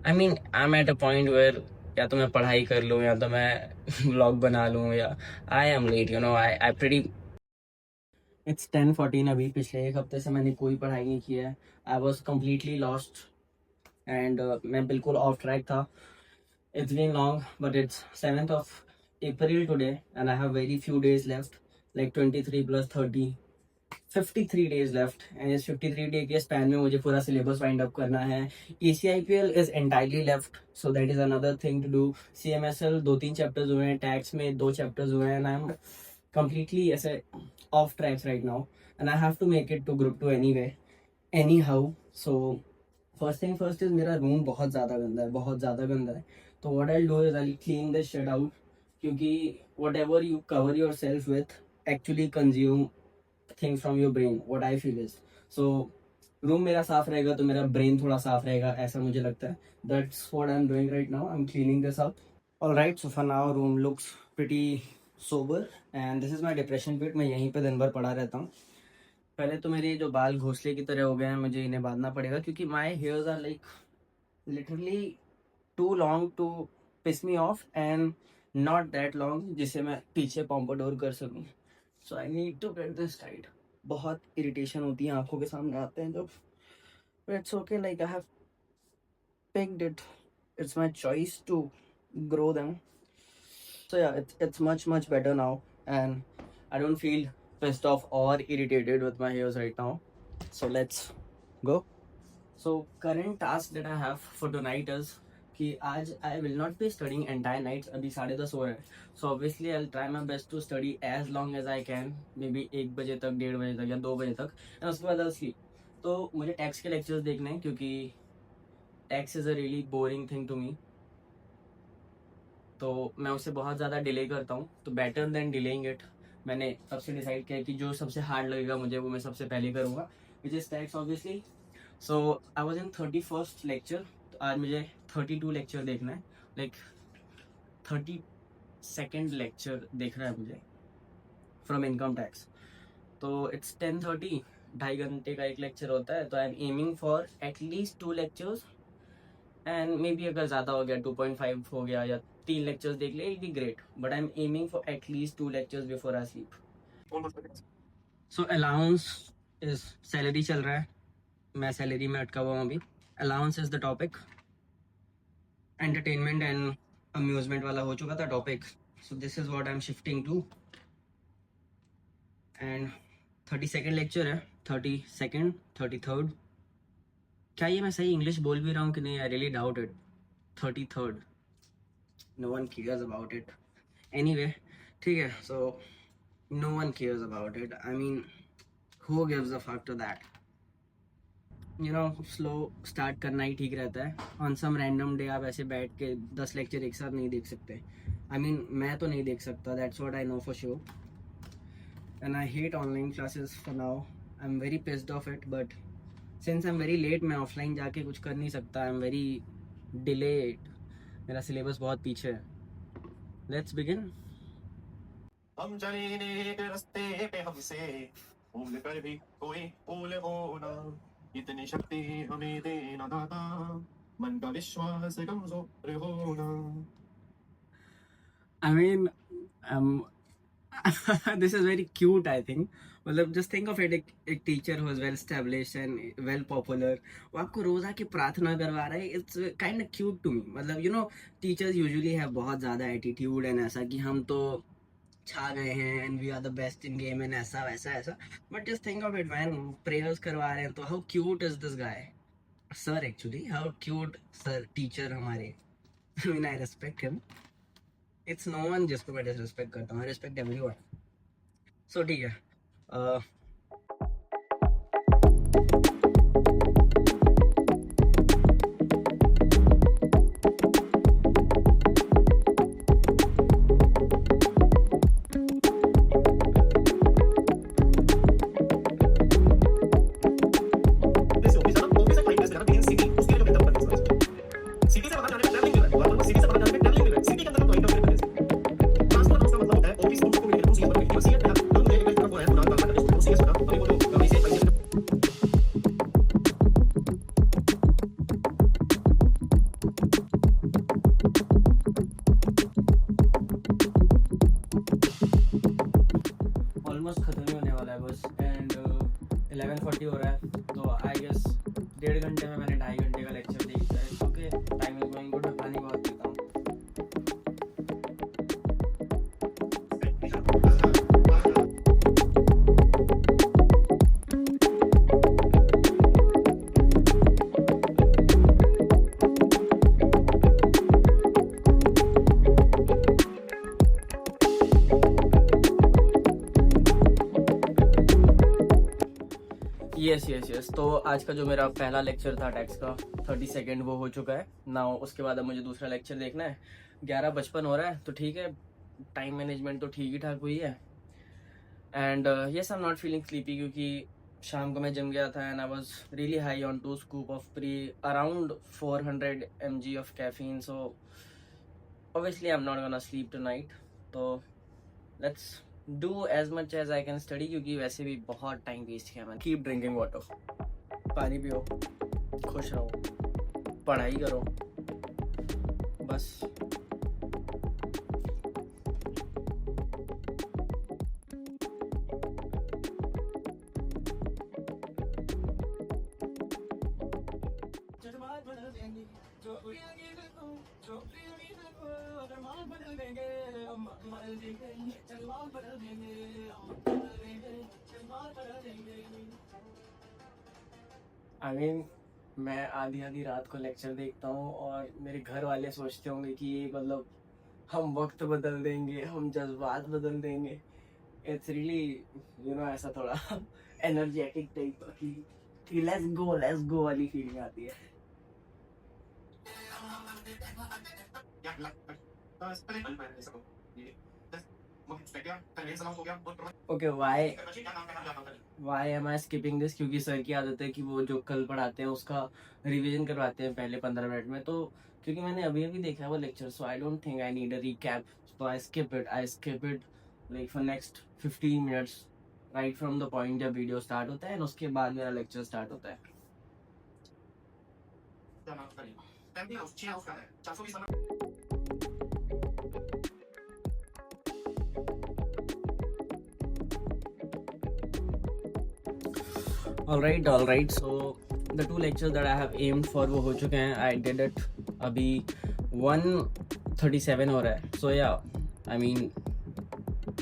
I mean I am at a point where या तो मैं पढ़ाई कर लूँ या तो मैं व्लॉग बना लूँ, या I am late, you know, I pretty. It's 10:14 अभी। पिछले एक हफ्ते से मैंने कोई पढ़ाई नहीं की है। I was completely lost and मैं बिल्कुल ऑफ ट्रैक था। It's been long but it's 7th of April today and I have very few days left, like 23 plus 30, 53 days left, and इस 53 डे के स्पैन में मुझे पूरा सिलेबस वाइंड अप करना है। ECIPL is entirely left, so that is another thing to do. CMSL 2-3 chapters हुए हैं, tax में 2 चैप्टर्स हुए हैं, एंड आई एम completely ऐसे off tracks right now, and I have to make it to group 2 anyhow. So first thing first is, मेरा room बहुत ज़्यादा गंदा है, बहुत ज़्यादा गंदा है। तो what I do is I clean this shit out, क्योंकि what ever you cover your self with actually consume things from your brain, what I feel is. So room मेरा साफ रहेगा तो मेरा ब्रेन थोड़ा साफ रहेगा, ऐसा मुझे लगता है। That's what I am doing right now, I am cleaning this up. Alright, so for now room looks pretty sober and this is my depression pit. मैं यहीं पे दिन भर पड़ा रहता हूँ। पहले तो मेरे जो बाल घोंसले की तरह हो गए हैं, मुझे इन्हें बांधना पड़ेगा, क्योंकि my hairs are like literally too long to piss me off and not that long जिसे मैं पीछे पॉम्पाडोर कर सकूं। So I need to get this tight. बहुत इरिटेशन होती है, आंखों के सामने आते हैं जब। It's okay, like I have picked it. It's my choice to grow them. So yeah, it's much better now, and I don't feel pissed off or irritated with my hairs right now. So let's go. So current task that I have for tonight is कि आज I will not be studying entire nights. अभी 10:30 हो रहे हैं, so obviously I'll try my best to study as long as I can, maybe 1 बजे तक, 1:30 बजे तक या 2 बजे तक, and उसके बाद I'll sleep. तो मुझे टैक्स के लेक्चर्स देखने हैं, क्योंकि tax is a really boring thing to me, तो मैं उसे बहुत ज़्यादा डिले करता हूँ। तो बेटर देन डिलेइंग इट, मैंने तब से डिसाइड किया कि जो सबसे हार्ड लगेगा मुझे वो मैं सबसे पहले करूँगा, which is tax obviously. So I was in 31st lecture, तो आज मुझे 32 लेक्चर देखना है, लाइक 32nd लेक्चर देखना है मुझे फ्रॉम इनकम टैक्स। तो इट्स 10:30, 2.5 घंटे का एक लेक्चर होता है, तो I am aiming for at least 2 lectures, and may be अगर ज़्यादा हो गया 2.5 हो गया या 3 लेक्चर्स देख ले, it be great, but I am aiming for at least 2 lectures before I sleep. So allowance is, salary चल रहा है, मैं सैलरी में अटका हुआ हूँ अभी। Allowance is the topic, entertainment and amusement वाला हो चुका था topic, so this is what I am shifting to. And 32nd lecture है, 32nd, 33rd, क्या ये मैं सही इंग्लिश बोल भी रहा हूँ कि नहीं? I really doubt it. 33rd, no one cares about it anyway, ठीक है। So no one cares about it, I mean who gives a fuck to that, you know. Slow start करना ही ठीक रहता है। ऑन सम रैंडम डे आप ऐसे बैठ के 10 लेक्चर एक साथ नहीं देख सकते। आई मीन मैं तो नहीं देख सकता, that's what I know for sure, and I hate online classes for now. I am very pissed off it, but since I am very late, मैं ऑफलाइन जाके कुछ कर नहीं सकता। आई एम वेरी डिलेड, मेरा सिलेबस बहुत पीछे है। Let's begin. हम चले एक रास्ते पे हमसे भूल कर भी कोई भूल हो ना, इतनी शक्ति हमें देना दाता, मन का विश्वास कमजोर हो ना। I mean, um, this is very cute, I think. मतलब just think of it, एक teacher who is well established and well popular, वो आपको रोज आके प्रार्थना करवा रहा है। It's kind of cute to me. मतलब you know, teachers usually have बहुत ज़्यादा attitude and ऐसा कि हम तो छा गए हैं and we are the best in game and ऐसा वैसा ऐसा. But just think of it, man, prayers करवा रहे हैं, तो how cute is this guy? Sir actually, how cute sir, teacher हमारे. I mean, I respect him. It's no one जिसको मैं डिसरिस्पेक्ट करता हूँ, आई रिस्पेक्ट एवरीवन। सो ठीक है, यस तो आज का जो मेरा पहला लेक्चर था टैक्स का 32 वो हो चुका है ना। उसके बाद अब मुझे दूसरा लेक्चर देखना है। 11:55 हो रहा है तो ठीक है, टाइम मैनेजमेंट तो ठीक ही ठाक हुई है। And yes I am not feeling sleepy क्योंकि शाम को मैं जिम गया था and I was really high on 2 scoop of pre around 400 mg of caffeine. So obviously I'm not gonna sleep tonight, तो let's do as much as I can study क्योंकि वैसे भी बहुत टाइम वेस्ट किया मैंने। Keep drinking water, पानी पियो, खुश रहो, पढ़ाई करो, बस। I mean, मैं आधी रात को लेक्चर देखता हूँ और मेरे घर वाले सोचते होंगे कि ये मतलब हम वक्त बदल देंगे, हम जज्बात बदल देंगे। इट्स रियली ऐसा थोड़ा एनर्जेटिक टाइप कि लेट्स गो वाली फीलिंग आती है। Okay, why am I skipping this? क्योंकि सर की आदत है कि वो जो कल पढ़ाते हैं उसका रिवीजन करवाते हैं पहले 15 मिनट में। तो क्योंकि मैंने अभी देखा है वो lecture, so I don't think I need a recap, so I skip it like for next 15 minutes right from the point जब वीडियो स्टार्ट होता है और उसके बाद मेरा लेक्चर स्टार्ट होता है। all right, so the 2 lectures that I have aimed for वो हो चुके हैं। I did it अभी 1:37 हो रहा है। so yeah, I mean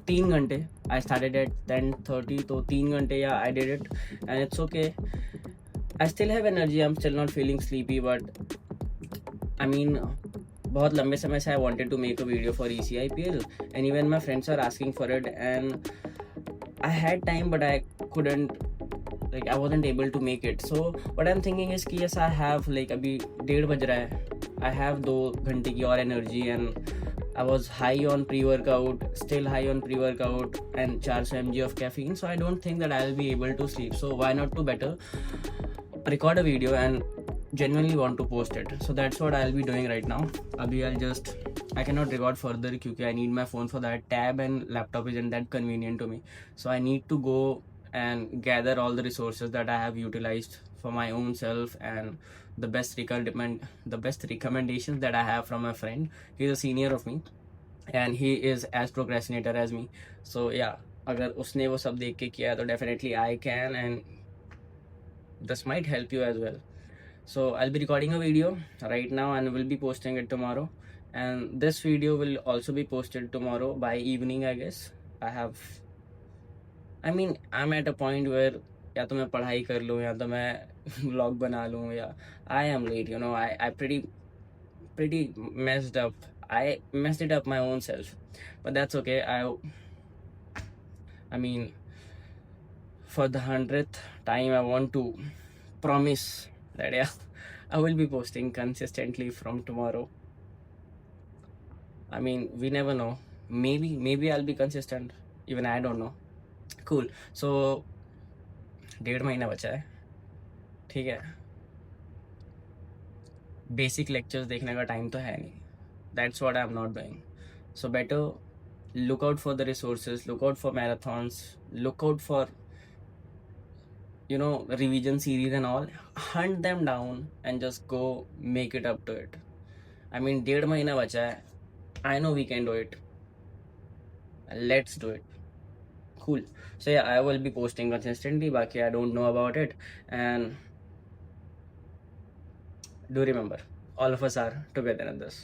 3 घंटे। I started at 10:30, तो 3 घंटे या I did it and it's okay. I still have energy, I'm still not feeling sleepy, but I mean बहुत लंबे समय से I wanted to make a video for ECIPL and even my friends are asking for it and I had time but I couldn't, like I wasn't able to make it. So what I'm thinking is कि yes I have like अभी 1:30 बज रहा है, I have 2 घंटे की और energy and I was high on pre-workout, still high on pre-workout and 400 mg of caffeine, so I don't think that I'll be able to sleep. So why not to better record a video and genuinely want to post it. So that's what I'll be doing right now. Abhi I cannot record further because I need my phone for that. Tab and laptop isn't that convenient to me, so I need to go and gather all the resources that I have utilized for my own self and the best recommendations that I have from my friend. He's a senior of me and he is as procrastinator as me. So yeah, अगर उसने वो सब देख के किया तो definitely I can, and this might help you as well. So I'll be recording a video right now and will be posting it tomorrow, and this video will also be posted tomorrow by evening, I guess. I'm at a point where या तो मैं पढ़ाई कर लूँ या तो मैं vlog बना लूँ, या I am late, I pretty messed up. I messed it up my own self, but that's okay. I mean for the 100th time I want to promise that yeah, I will be posting consistently from tomorrow. I mean, we never know. Maybe I'll be consistent. Even I don't know. Cool. So 1.5 महीना बचा है, ठीक है। Basic lectures देखने का time तो है नहीं। That's what I'm not doing. So better look out for the resources, look out for marathons, look out for revision series and all. Hunt them down and just go make it up to it. I mean 1.5 महीना बचा है. I know we can do it. Let's do it. Cool. So yeah, I will be posting consistently. Baki I don't know about it. And do remember, all of us are together in this.